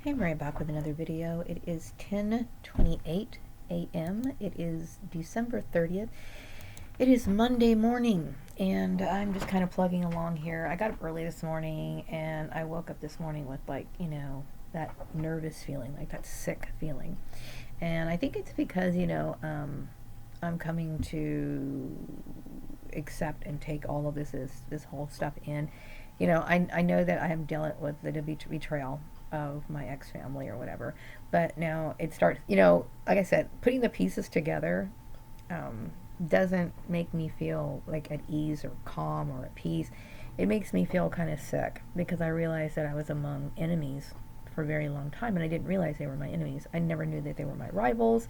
Hey, I'm right back with another video. It is 10:28 a.m. It is December 30th. It is Monday morning, and I'm just kind of plugging along here. I got up early this morning, and I woke up this morning with, that nervous feeling, like that sick feeling. And I think it's because, I'm coming to accept and take all of this whole stuff in. I know that I am dealing with the betrayal of my ex family or whatever, but now it starts. Like I said, putting the pieces together um, doesn't make me feel like at ease or calm or at peace. It makes me feel kind of sick because I realized that I was among enemies for a very long time, and I didn't realize they were my enemies. I never knew that they were my rivals.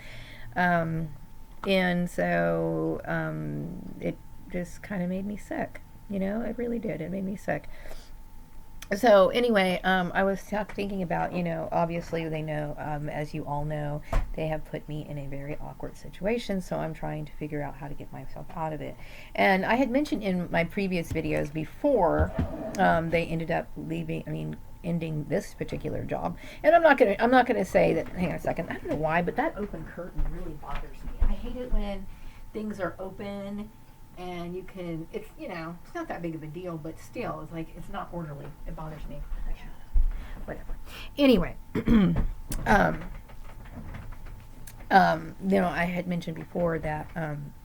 Um, and so it just kind of made me sick. It really did. It made me sick. So anyway, I was thinking about, obviously they know, as you all know, they have put me in a very awkward situation. So I'm trying to figure out how to get myself out of it. And I had mentioned in my previous videos before, they ended up leaving. I mean, ending this particular job. And I'm not gonna say that. Hang on a second. I don't know why, but that open curtain really bothers me. I hate it when things are open and you can, it's not that big of a deal, but still, it's like, it's not orderly. It bothers me. Whatever. Anyway, um, I had mentioned before that,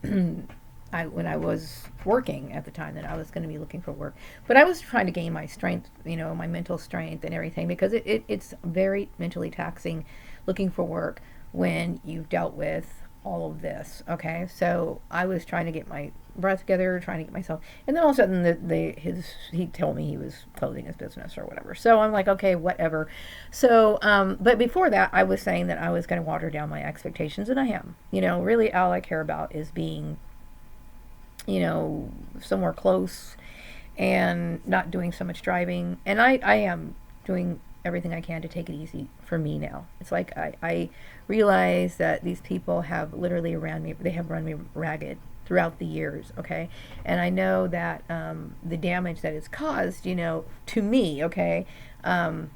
when I was working at the time, that I was going to be looking for work, but I was trying to gain my strength, my mental strength and everything, because it's very mentally taxing looking for work when you've dealt with all of this. Okay, so I was trying to get my breath together, trying to get myself, and then all of a sudden he told me he was closing his business or whatever. So I'm like, okay, whatever. So, but before that, I was saying that I was going to water down my expectations, and I am. Really, all I care about is being, somewhere close and not doing so much driving. And I am doing everything I can to take it easy for me now. It's like I realize that these people have literally they have run me ragged throughout the years, okay? And I know that the damage that it's caused, to me, okay, on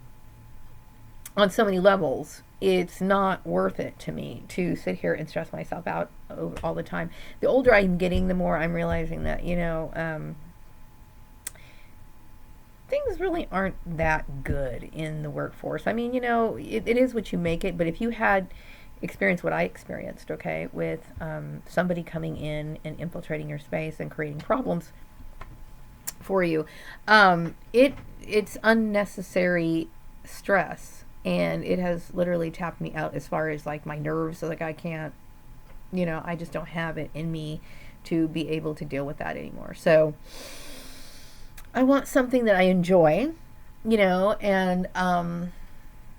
so many levels, it's not worth it to me to sit here and stress myself out all the time. The older I'm getting, the more I'm realizing that, things really aren't that good in the workforce. I mean, it is what you make it, but if you had experienced what I experienced, okay, with somebody coming in and infiltrating your space and creating problems for you, it's unnecessary stress, and it has literally tapped me out as far as like my nerves. So like I can't, I just don't have it in me to be able to deal with that anymore. So I want something that I enjoy, and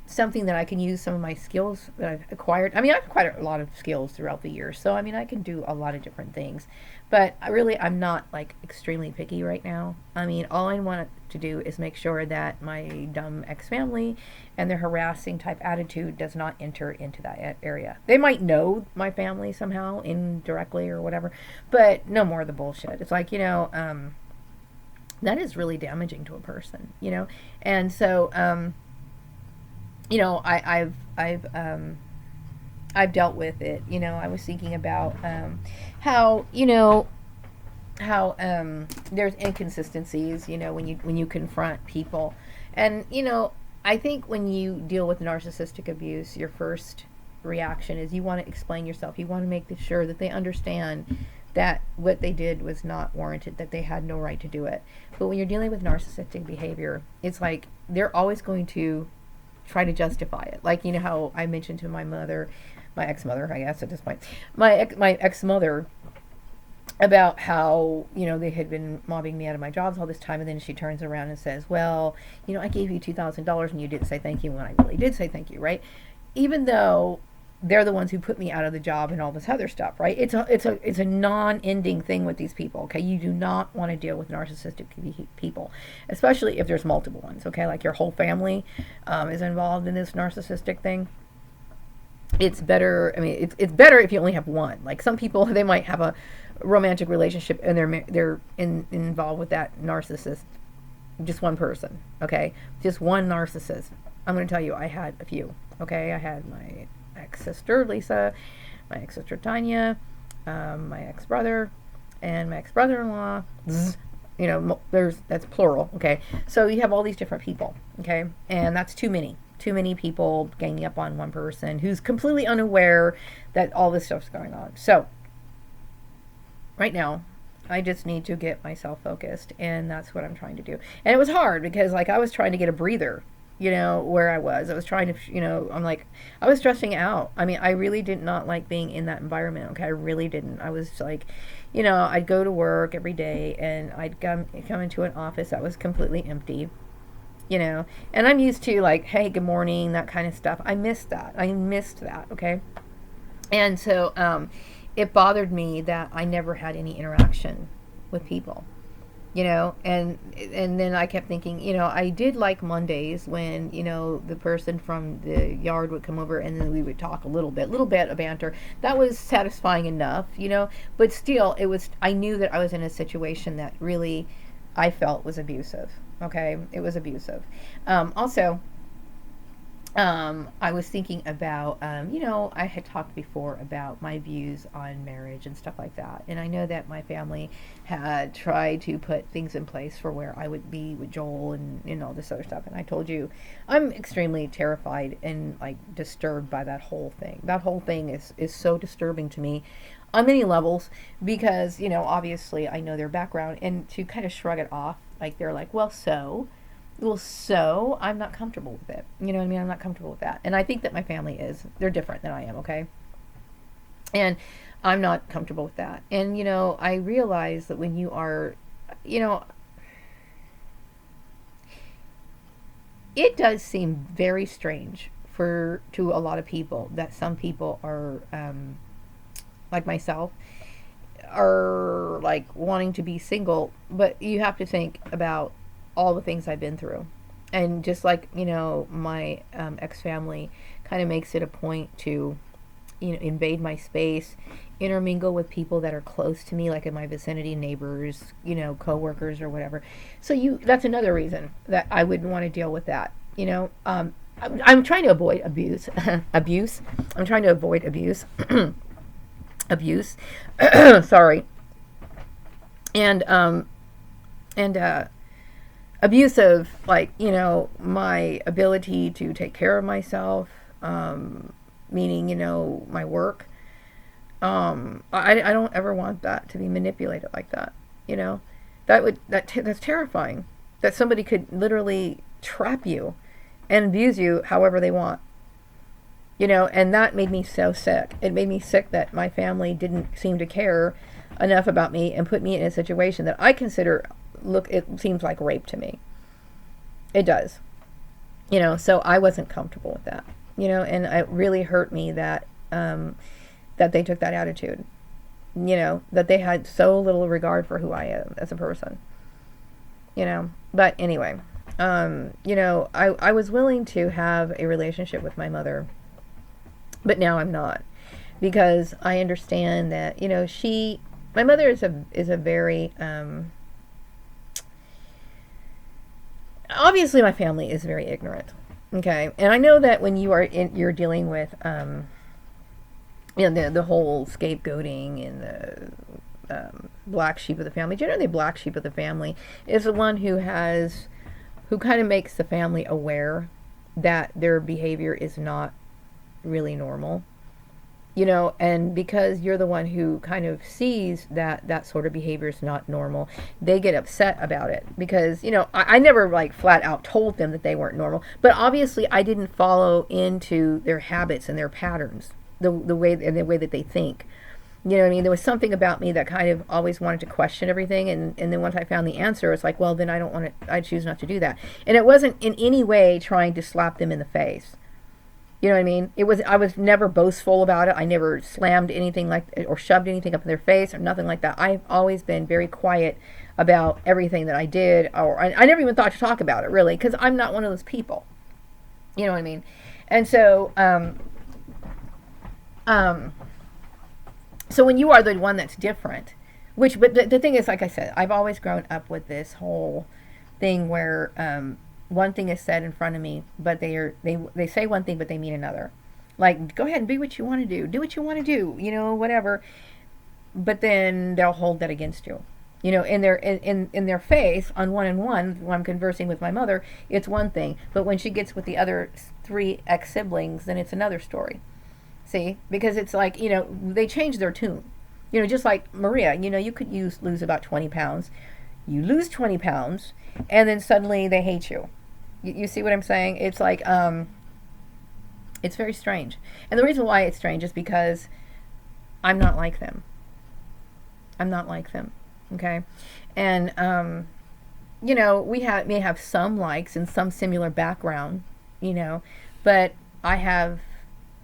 something that I can use some of my skills that I've acquired. I mean, I've acquired a lot of skills throughout the years, so I mean, I can do a lot of different things. But I'm not like extremely picky right now. I mean, all I want to do is make sure that my dumb ex family and their harassing type attitude does not enter into that area. They might know my family somehow, indirectly or whatever, but no more of the bullshit. It's like, that is really damaging to a person, and so I've dealt with it. I was thinking about how there's inconsistencies, when you confront people, and I think when you deal with narcissistic abuse, your first reaction is you want to explain yourself. You want to make sure that they understand that what they did was not warranted, that they had no right to do it. But when you're dealing with narcissistic behavior, it's like they're always going to try to justify it. Like, how I mentioned to my ex-mother, I guess at this point, my ex-mother, about how, they had been mobbing me out of my jobs all this time, and then she turns around and says, well, I gave you $2,000 and you didn't say thank you, when I really did say thank you, right? Even though they're the ones who put me out of the job and all this other stuff, right? It's a non-ending thing with these people. Okay, you do not want to deal with narcissistic people, especially if there's multiple ones. Okay, like your whole family is involved in this narcissistic thing. It's better. I mean, it's better if you only have one. Like some people, they might have a romantic relationship and they're involved with that narcissist, just one person. Okay, just one narcissist. I'm going to tell you, I had a few. Okay, I had my ex-sister Lisa, my ex-sister Tanya, my ex-brother, and my ex-brother-in-law. You know, that's plural. Okay, so you have all these different people. Okay, and that's too many. Too many people ganging up on one person who's completely unaware that all this stuff's going on. So right now, I just need to get myself focused, and that's what I'm trying to do. And it was hard because, like, I was trying to get a breather, you know, where I was trying to, you know, I'm like, I was stressing out. I mean, I really did not like being in that environment. Okay, I really didn't. I was like, you know, I'd go to work every day, and I'd come into an office that was completely empty, you know, and I'm used to, like, hey, good morning, that kind of stuff. I missed that. Okay. And so it bothered me that I never had any interaction with people, you know, and then I kept thinking, you know, I did like Mondays when, you know, the person from the yard would come over and then we would talk a little bit of banter. That was satisfying enough, you know, but still I knew that I was in a situation that really I felt was abusive. Okay, it was abusive. Also, I was thinking about, you know, I had talked before about my views on marriage and stuff like that. And I know that my family had tried to put things in place for where I would be with Joel and all this other stuff. And I told you, I'm extremely terrified and, like, disturbed by that whole thing. That whole thing is so disturbing to me on many levels because, you know, obviously I know their background, and to kind of shrug it off, like, they're like, so I'm not comfortable with it. You know what I mean? I'm not comfortable with that. And I think that my family is. They're different than I am, okay? And I'm not comfortable with that. And, you know, I realize that when you are, you know, it does seem very strange to a lot of people that some people are, like myself, are, like, wanting to be single. But you have to think about all the things I've been through. And just like, you know, my ex-family kind of makes it a point to, you know, invade my space, intermingle with people that are close to me, like in my vicinity, neighbors, you know, coworkers or whatever. So that's another reason that I wouldn't want to deal with that. You know, I'm trying to avoid abuse. Abuse. I'm trying to avoid abuse. Abuse. Sorry. And abuse of, like, you know, my ability to take care of myself, meaning, you know, my work. I don't ever want that to be manipulated like that, you know. That's terrifying, that somebody could literally trap you and abuse you however they want, you know. And that made me so sick. It made me sick that my family didn't seem to care enough about me and put me in a situation that I consider, it seems like rape to me. It does. You know, so I wasn't comfortable with that. You know, and it really hurt me that that they took that attitude. You know, that they had so little regard for who I am as a person. You know, but anyway, you know, I was willing to have a relationship with my mother, but now I'm not, because I understand that, you know, my mother is a very, obviously my family is very ignorant. Okay. And I know that when you're dealing with, you know, the whole scapegoating and the black sheep of the family, generally the black sheep of the family is the one who kind of makes the family aware that their behavior is not really normal. You know, and because you're the one who kind of sees that sort of behavior is not normal, they get upset about it. Because, you know, I never, like, flat out told them that they weren't normal, but obviously I didn't follow into their habits and their patterns, the way that they think. You know what I mean? There was something about me that kind of always wanted to question everything, and then once I found the answer, it's like, well, then I choose not to do that. And it wasn't in any way trying to slap them in the face. You know what I mean? I was never boastful about it. I never slammed anything or shoved anything up in their face or nothing like that. I've always been very quiet about everything that I did, or I never even thought to talk about it, really, because I'm not one of those people. You know what I mean? And so, so when you are the one that's different, but the thing is, like I said, I've always grown up with this whole thing where, one thing is said in front of me, but they say one thing, but they mean another. Like, go ahead and be what you want to do what you want to do, whatever. But then they'll hold that against you. In their face, on one-on-one, when I'm conversing with my mother, it's one thing. But when she gets with the other 3 ex-siblings, then it's another story. See? Because it's like, they change their tune. Just like Maria, you could lose about 20 pounds. You lose 20 pounds, and then suddenly they hate you. You see what I'm saying? It's like, it's very strange. And the reason why it's strange is because I'm not like them. I'm not like them. Okay? And, we may have some likes and some similar background, but I have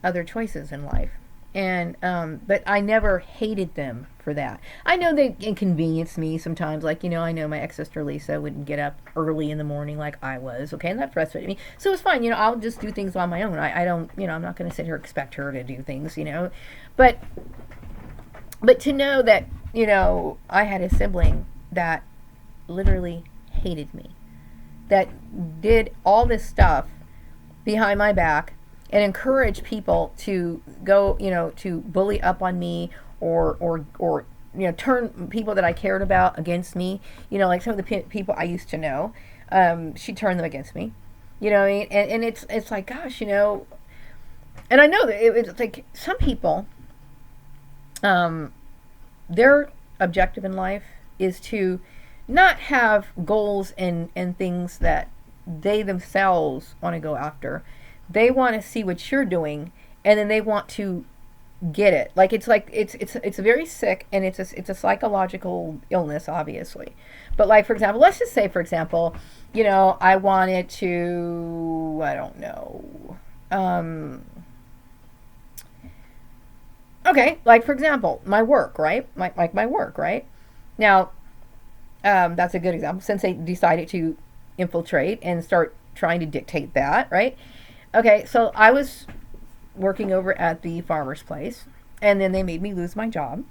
other choices in life. And, but I never hated them for that. I know they inconvenience me sometimes. Like, I know my ex-sister Lisa wouldn't get up early in the morning like I was. Okay. And that frustrated me. So it's fine. I'll just do things on my own. I don't, I'm not going to sit here and expect her to do things, but to know that, I had a sibling that literally hated me, that did all this stuff behind my back and encourage people to go, to bully up on me or turn people that I cared about against me. Like some of the people I used to know, she turned them against me. You know what I mean? And it's like, gosh, and I know that it's like some people, their objective in life is to not have goals and things that they themselves want to go after. They want to see what you're doing, and then they want to get it. It's very sick, and it's a psychological illness, obviously. But like, for example, let's just say, for example, I wanted to, I don't know, okay, like for example, my work, right? My work, right? Now, that's a good example, since they decided to infiltrate and start trying to dictate that, right? Okay, so I was working over at the farmer's place, and then they made me lose my job.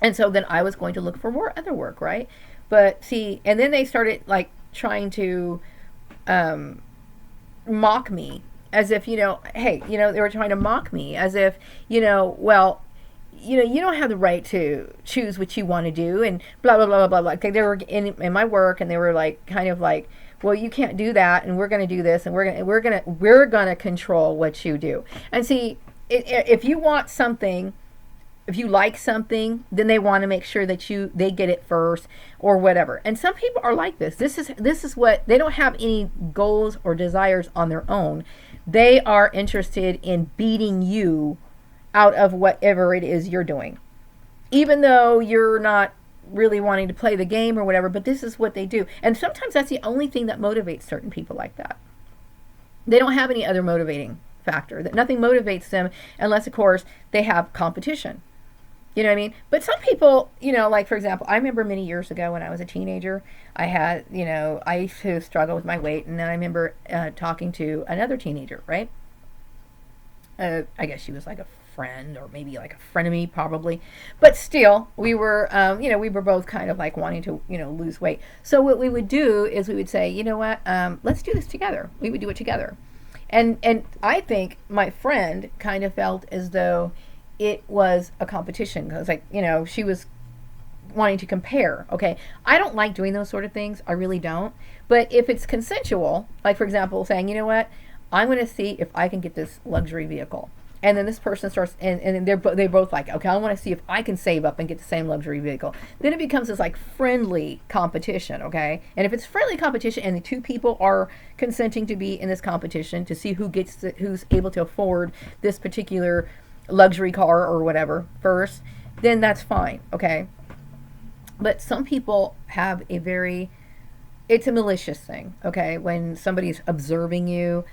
And so then I was going to look for more other work, right? But see, and then they started like trying to mock me as if, hey, they were trying to mock me as if, well, you don't have the right to choose what you want to do and blah, blah, blah, blah, blah. Like they were in my work, and they were like, kind of like, well, you can't do that, and we're going to do this, and we're going to control what you do. And see, if you want something, if you like something, then they want to make sure that they get it first or whatever. And some people are like this. This is what they don't have any goals or desires on their own. They are interested in beating you out of whatever it is you're doing, even though you're not really wanting to play the game or whatever. But this is what they do, and sometimes that's the only thing that motivates certain people like that. They don't have any other motivating factor. That nothing motivates them unless, of course, they have competition. You know what I mean? But some people, like for example, I remember many years ago when I was a teenager, I had, I used to struggle with my weight, and then I remember talking to another teenager, right? I guess she was like a friend, or maybe like a frenemy, probably. But still, we were, we were both kind of like wanting to, lose weight. So what we would do is we would say, you know what, let's do this together. We would do it together. And I think my friend kind of felt as though it was a competition, because like, she was wanting to compare. Okay, I don't like doing those sort of things. I really don't. But if it's consensual, like for example, saying, you know what, I'm going to see if I can get this luxury vehicle. And then this person starts, and they're both like, okay, I want to see if I can save up and get the same luxury vehicle. Then it becomes this like friendly competition, okay? And if it's friendly competition and the two people are consenting to be in this competition to see who's able to afford this particular luxury car or whatever first, then that's fine, okay? But some people have it's a malicious thing, okay? When somebody's observing you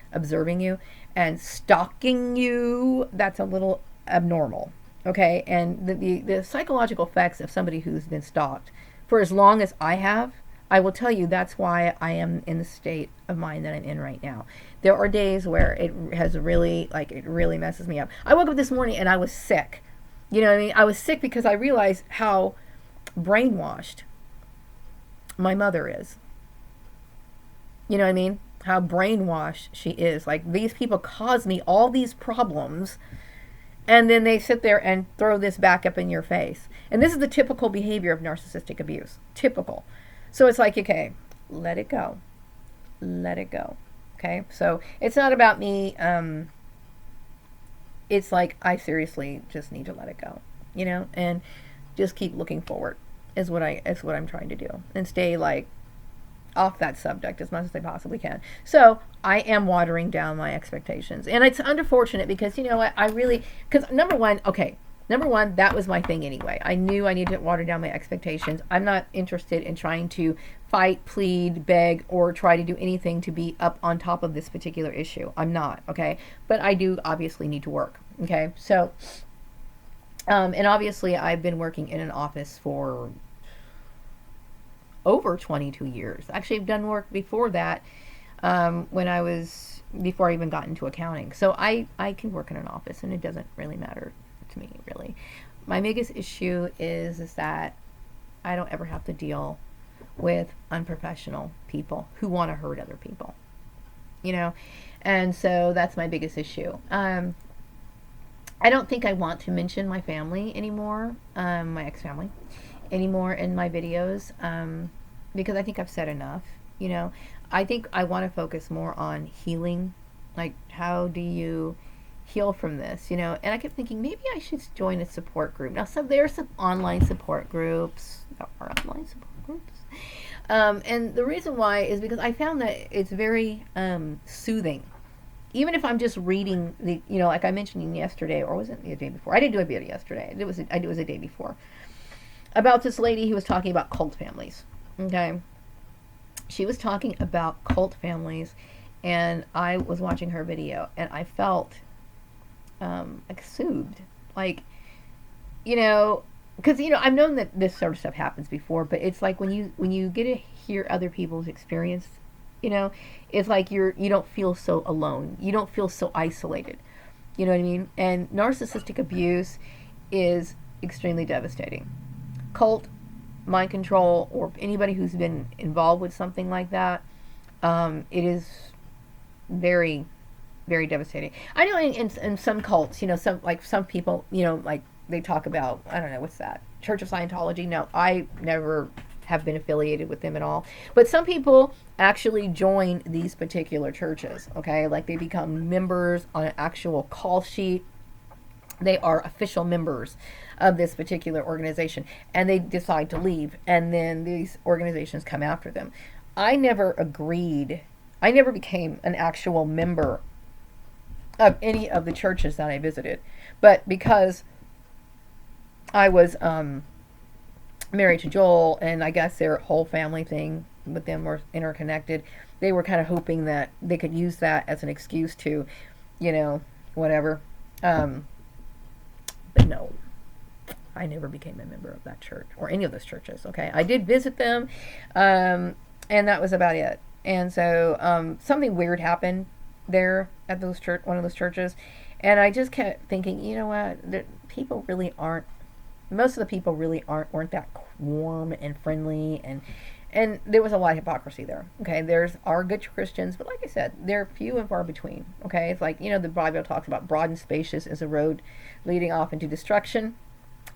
and stalking you, that's a little abnormal, okay? And the psychological effects of somebody who's been stalked for as long as I have, I will tell you that's why I am in the state of mind that I'm in right now. There are days where it really messes me up. I woke up this morning and I was sick. You know what I mean? I was sick because I realized how brainwashed my mother is. You know what I mean? How brainwashed she is. Like, these people cause me all these problems, and then they sit there and throw this back up in your face. And this is the typical behavior of narcissistic abuse. Typical. So it's like, okay, let it go. Let it go. Okay? So it's not about me. It's like, I seriously just need to let it go, you know, and just keep looking forward is what I'm trying to do, and stay like off that subject as much as I possibly can. So I am watering down my expectations, and it's unfortunate because, you know what, I really, because number one, that was my thing anyway. I knew I needed to water down my expectations. I'm not interested in trying to fight, plead, beg, or try to do anything to be up on top of this particular issue. I'm not, okay? But I do obviously need to work, okay? So, and obviously I've been working in an office for over 22 years. Actually, I've done work before that, before I even got into accounting. So I can work in an office, and it doesn't really matter to me, really. My biggest issue is that I don't ever have to deal with unprofessional people who want to hurt other people, you know, and so that's my biggest issue. I don't think I want to mention my family anymore, my ex-family anymore in my videos, because I think I've said enough, you know. I think I want to focus more on healing, like how do you heal from this, you know. And I kept thinking maybe I should join a support group. Now, there are some online support groups. There are online support groups. And the reason why is because I found that it's very soothing. Even if I'm just reading the, you know, like I mentioned yesterday, or was it the day before? I didn't do a video yesterday. It was a day before, about this lady who was talking about cult families. Okay, she was talking about cult families, and I was watching her video, and I felt like soothed, like, you know, because, you know, I've known that this sort of stuff happens before, but it's like when you get to hear other people's experience, you know, it's like you don't feel so alone, you don't feel so isolated, you know what I mean? And narcissistic abuse is extremely devastating. Cult, mind control, or anybody who's been involved with something like that, it is very, very devastating. I know in some cults, you know, some people, you know, like they talk about, I don't know, what's that? Church of Scientology? No, I never have been affiliated with them at all. But some people actually join these particular churches, okay? Like they become members on an actual call sheet. They are official members of this particular organization, and they decide to leave, and then these organizations come after them. I never became an actual member of any of the churches that I visited, but because I was married to Joel, and I guess their whole family thing with them were interconnected, they were kind of hoping that they could use that as an excuse to, you know, whatever. But no, I never became a member of that church or any of those churches. Okay, I did visit them, and that was about it. And so something weird happened there at one of those churches, and I just kept thinking, you know what, most of the people really weren't that warm and friendly, and there was a lot of hypocrisy there. Okay, are good Christians, but like I said, they're few and far between. Okay, it's like, you know, the Bible talks about broad and spacious is a road leading off into destruction,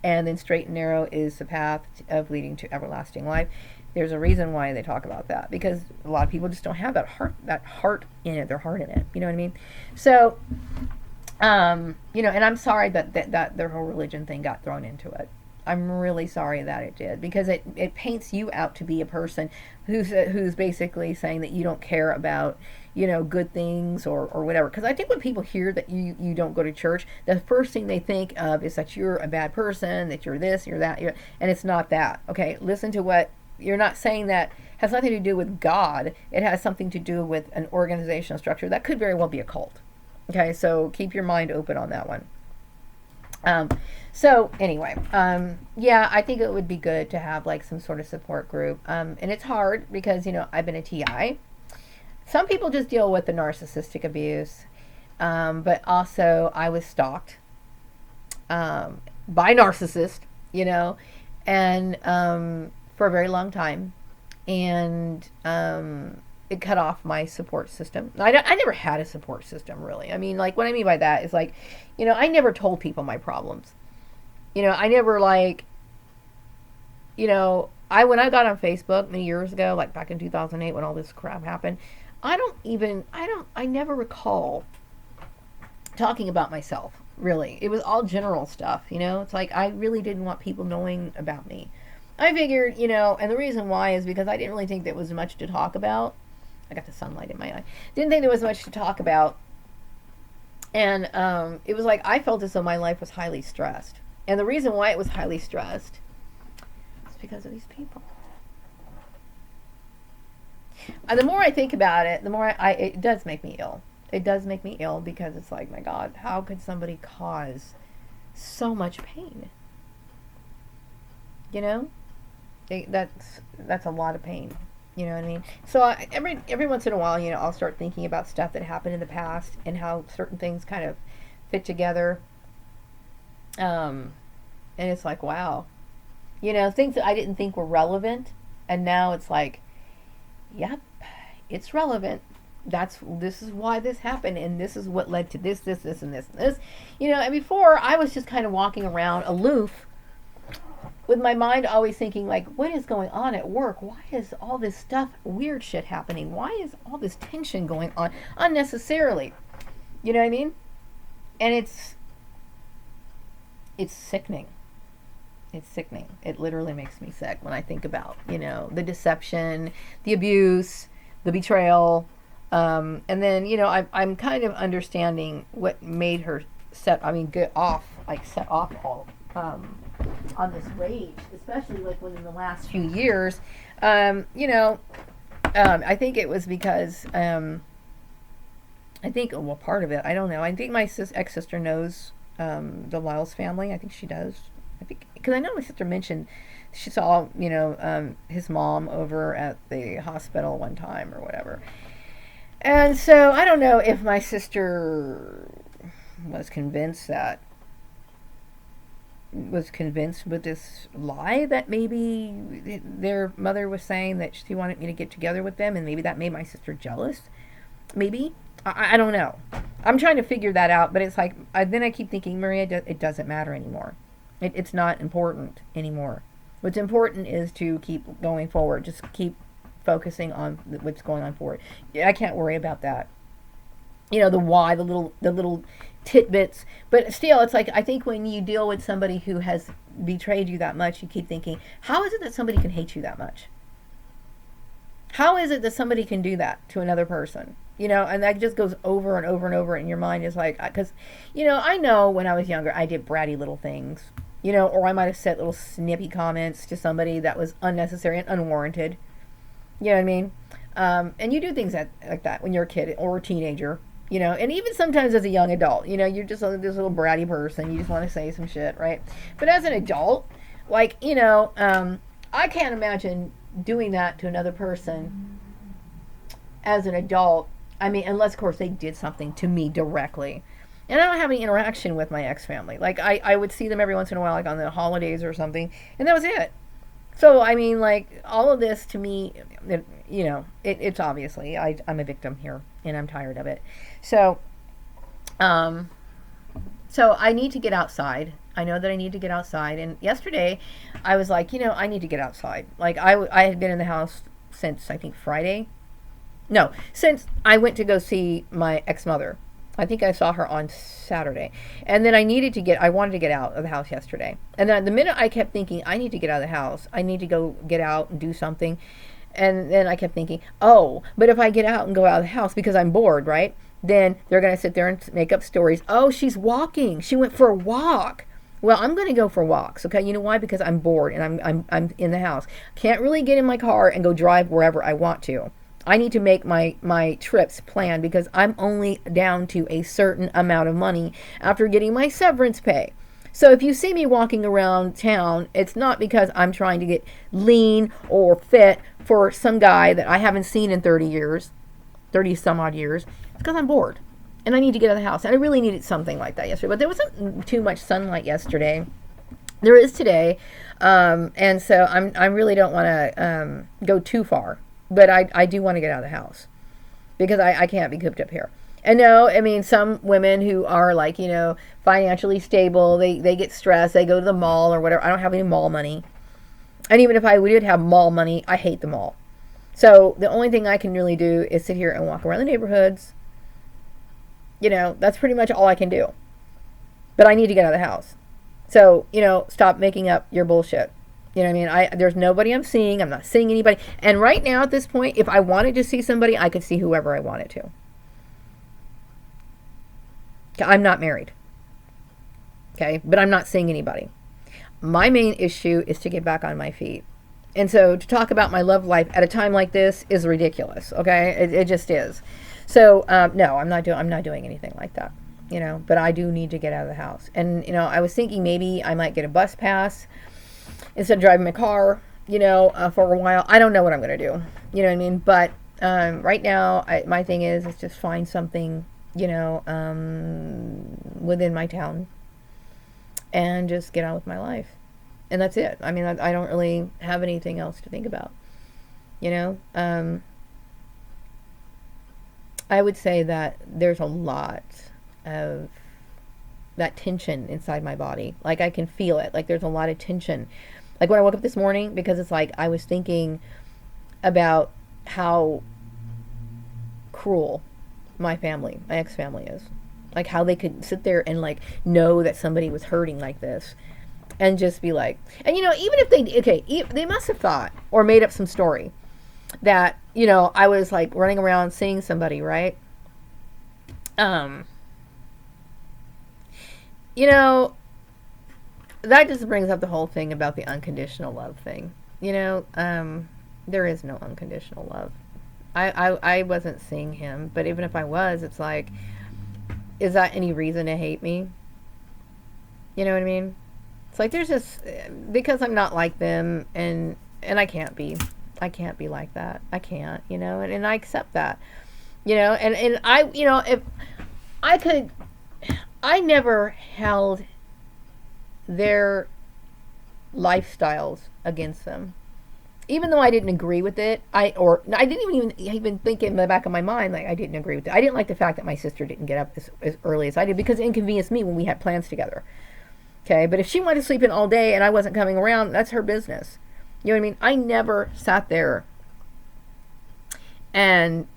and then straight and narrow is the path of leading to everlasting life. There's a reason why they talk about that, because a lot of people just don't have that heart in it, their heart in it. You know what I mean? So, you know, and I'm sorry that their whole religion thing got thrown into it. I'm really sorry that it did, because it paints you out to be a person who's basically saying that you don't care about, you know, good things or whatever. Because I think when people hear that you don't go to church, the first thing they think of is that you're a bad person, that you're this, you're that, and it's not that. Okay, listen to what you're not saying. That has nothing to do with God. It has something to do with an organizational structure that could very well be a cult. Okay, so keep your mind open on that one. So anyway, yeah, I think it would be good to have like some sort of support group. And it's hard because, you know, I've been a TI. Some people just deal with the narcissistic abuse. But also I was stalked, by narcissists, you know, and, for a very long time. And, it cut off my support system. I never had a support system, really. I mean, like, what I mean by that is, like, I never told people my problems. I never, like, when I got on Facebook many years ago, like back in 2008 when all this crap happened, I never recall talking about myself, really. It was all general stuff, It's like I really didn't want people knowing about me. I figured, and the reason why is because I didn't really think there was much to talk about. I got the sunlight in my eye. Didn't think there was much to talk about. And it was like I felt as though my life was highly stressed. And the reason why it was highly stressed is because of these people. And the more I think about it, the more it does make me ill. It does make me ill because it's like, my God, how could somebody cause so much pain? That's a lot of pain. You know what I mean? So every once in a while, I'll start thinking about stuff that happened in the past and how certain things kind of fit together. And it's like, wow, things that I didn't think were relevant, and now it's like, yep, it's relevant. This is why this happened, and this is what led to this, and this, and this. And before I was just kind of walking around aloof, with my mind always thinking, like, what is going on at work? Why is all this stuff, weird shit happening? Why is all this tension going on unnecessarily? You know what I mean? And it's sickening. It's sickening. It literally makes me sick when I think about, the deception, the abuse, the betrayal. And then, I'm kind of understanding what made her set off all on this rage, especially like within the last few years. I think it was because part of it, I don't know. I think my ex-sister knows the Lyles family. I think she does. I think because I know my sister mentioned she saw his mom over at the hospital one time or whatever. And so I don't know if my sister was convinced with this lie that maybe their mother was saying that she wanted me to get together with them, and maybe that made my sister jealous. Maybe. I don't know. I'm trying to figure that out, but it's like, then I keep thinking, Maria, it doesn't matter anymore. It's not important anymore. What's important is to keep going forward. Just keep focusing on what's going on forward. I can't worry about that. The why, the little tidbits, but still, it's like, I think when you deal with somebody who has betrayed you that much, you keep thinking, how is it that somebody can hate you that much? How is it that somebody can do that to another person? And that just goes over and over and over in your mind. Is like, because, I know when I was younger, I did bratty little things, or I might have said little snippy comments to somebody that was unnecessary and unwarranted. You know what I mean? And you do things like that when you're a kid or a teenager. And even sometimes as a young adult, you're just this little bratty person. You just want to say some shit, right? But as an adult, like, I can't imagine doing that to another person as an adult. I mean, unless, of course, they did something to me directly. And I don't have any interaction with my ex-family. Like, I would see them every once in a while, like on the holidays or something, and that was it. So, I mean, like, all of this to me, it's obviously, I'm a victim here, and I'm tired of it. So I need to get outside. I know that I need to get outside. And yesterday, I was like, I need to get outside. Like, I had been in the house since, I think, Friday. No, since I went to go see my ex-mother. I think I saw her on Saturday. And then I wanted to get out of the house yesterday. And then the minute I kept thinking, I need to get out of the house. I need to go get out and do something. And then I kept thinking, oh, but if I get out and go out of the house because I'm bored, right? Then they're going to sit there and make up stories. Oh, she's walking. She went for a walk. Well, I'm going to go for walks, okay? You know why? Because I'm bored and I'm in the house. Can't really get in my car and go drive wherever I want to. I need to make my trips planned because I'm only down to a certain amount of money after getting my severance pay. So if you see me walking around town, it's not because I'm trying to get lean or fit for some guy that I haven't seen in 30 some odd years. It's because I'm bored and I need to get out of the house. And I really needed something like that yesterday, but there wasn't too much sunlight yesterday. There is today. And so I really don't want to go too far But I do want to get out of the house because I can't be cooped up here. And no, I mean, some women who are like, financially stable, they get stressed, they go to the mall or whatever. I don't have any mall money. And even if we did have mall money, I hate the mall. So the only thing I can really do is sit here and walk around the neighborhoods. That's pretty much all I can do. But I need to get out of the house. So, stop making up your bullshit. You know what I mean? There's nobody I'm seeing. I'm not seeing anybody. And right now at this point, if I wanted to see somebody, I could see whoever I wanted to. I'm not married. Okay? But I'm not seeing anybody. My main issue is to get back on my feet. And so to talk about my love life at a time like this is ridiculous. Okay? It just is. So, no, I'm not doing anything like that. But I do need to get out of the house. And, I was thinking maybe I might get a bus pass instead of driving my car, for a while. I don't know what I'm going to do. You know what I mean? But right now, my thing is just find something, within my town and just get on with my life. And that's it. I mean, I don't really have anything else to think about. I would say that there's a lot of that tension inside my body. Like, I can feel it. Like, there's a lot of tension. Like, when I woke up this morning, because it's like I was thinking about how cruel my ex-family is. Like, how they could sit there and, like, know that somebody was hurting like this. And just be like... And, even if they must have thought or made up some story that, I was, like, running around seeing somebody, right? That just brings up the whole thing about the unconditional love thing. There is no unconditional love. I wasn't seeing him, but even if I was, it's like, is that any reason to hate me? You know what I mean? It's like, there's just, because I'm not like them, and I can't be like that. I can't, and I accept that, and I, if I could, I never held their lifestyles against them. Even though I didn't agree with it, I didn't even think in the back of my mind, like, I didn't agree with it. I didn't like the fact that my sister didn't get up as early as I did, because it inconvenienced me when we had plans together. Okay, but if she wanted to sleep in all day and I wasn't coming around, that's her business. You know what I mean? I never sat there and,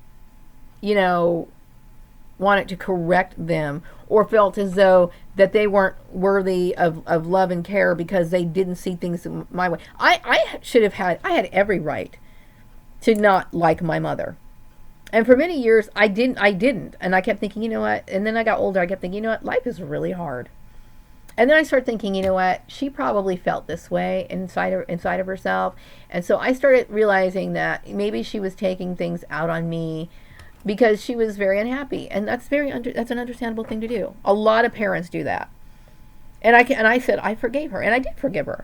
wanted to correct them or felt as though that they weren't worthy of love and care because they didn't see things my way. I had every right to not like my mother. And for many years, I didn't. And I kept thinking, you know what? And then I got older, I kept thinking, you know what? Life is really hard. And then I started thinking, you know what? She probably felt this way inside of herself. And so I started realizing that maybe she was taking things out on me because she was very unhappy. And that's that's an understandable thing to do. A lot of parents do that. And I said I forgave her, and I did forgive her.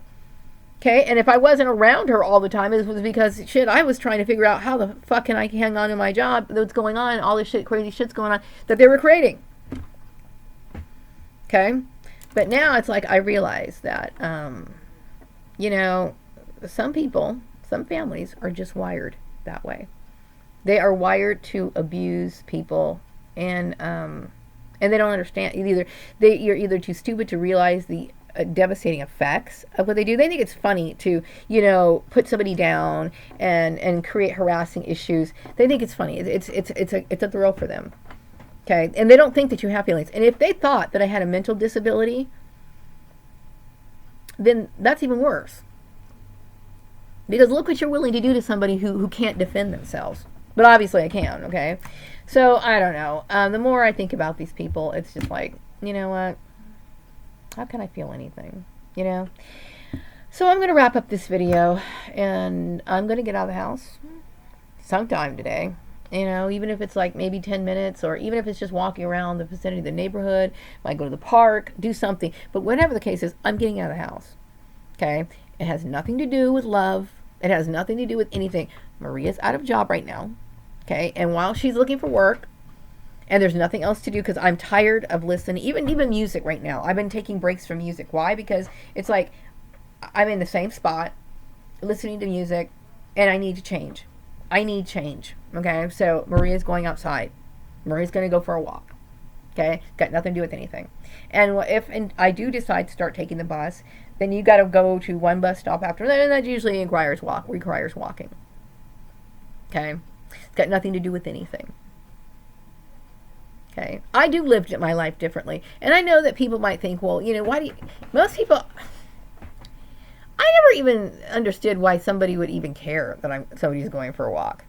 Okay? And if I wasn't around her all the time, it was because I was trying to figure out how the fuck can I hang on to my job, what's going on, all this crazy shit's going on that they were creating. Okay? But now it's like I realize that, some families are just wired that way. They are wired to abuse people, and they don't understand. You're either too stupid to realize the devastating effects of what they do. They think it's funny to, put somebody down and create harassing issues. They think it's funny. It's a thrill for them. Okay, and they don't think that you have feelings. And if they thought that I had a mental disability, then that's even worse. Because look what you're willing to do to somebody who can't defend themselves. But obviously I can, okay? So, I don't know. The more I think about these people, it's just like, you know what? How can I feel anything? So I'm going to wrap up this video, and I'm going to get out of the house sometime today. Even if it's like maybe 10 minutes, or even if it's just walking around the vicinity of the neighborhood, might go to the park, do something. But whatever the case is, I'm getting out of the house. Okay? It has nothing to do with love. It has nothing to do with anything. Maria's out of job right now. Okay? And while she's looking for work, and there's nothing else to do because I'm tired of listening, even music right now. I've been taking breaks from music. Why? Because it's like I'm in the same spot, listening to music, and I need to change. I need change. Okay, so Maria's going outside. Maria's going to go for a walk. Okay, got nothing to do with anything. And if I do decide to start taking the bus, then you got to go to one bus stop after that, and that usually requires walking. Okay, it's got nothing to do with anything. Okay, I do live my life differently, and I know that people might think, well, why do you? Most people, I never even understood why somebody would even care that somebody's going for a walk.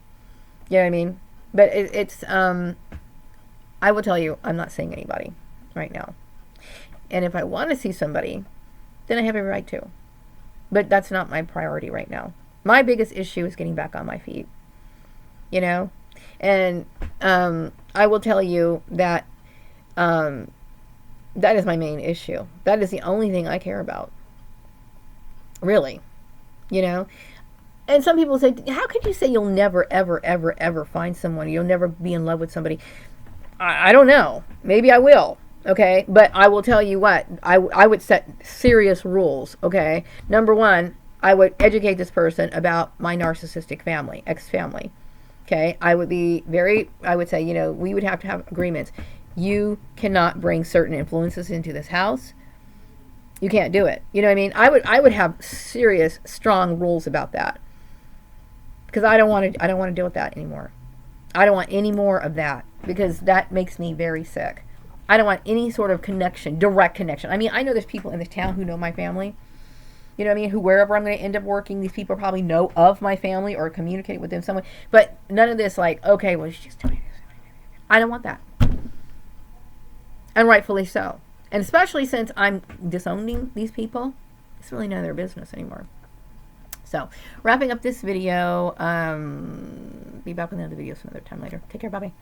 You know what I mean? But it's I will tell you, I'm not seeing anybody right now, and if I want to see somebody, then I have every right to. But that's not my priority right now. My biggest issue is getting back on my feet. And I will tell you that that is my main issue. That is the only thing I care about. Really. And some people say, how could you say you'll never, ever, ever, ever find someone? You'll never be in love with somebody. I don't know. Maybe I will. Okay. But I will tell you what, I would set serious rules. Okay. Number one, I would educate this person about my narcissistic ex-family. Okay, I would say, we would have to have agreements. You cannot bring certain influences into this house. You can't do it. You know what I mean? I would have serious, strong rules about that. Because I don't want to deal with that anymore. I don't want any more of that, because that makes me very sick. I don't want any sort of connection, direct connection. I mean, I know there's people in this town who know my family. You know what I mean? Who, wherever I'm going to end up working, these people probably know of my family or communicate with them some way. But none of this okay, well, she's doing this. I don't want that. And rightfully so. And especially since I'm disowning these people, it's really none of their business anymore. So, wrapping up this video, be back with another video some other time later. Take care, bye-bye.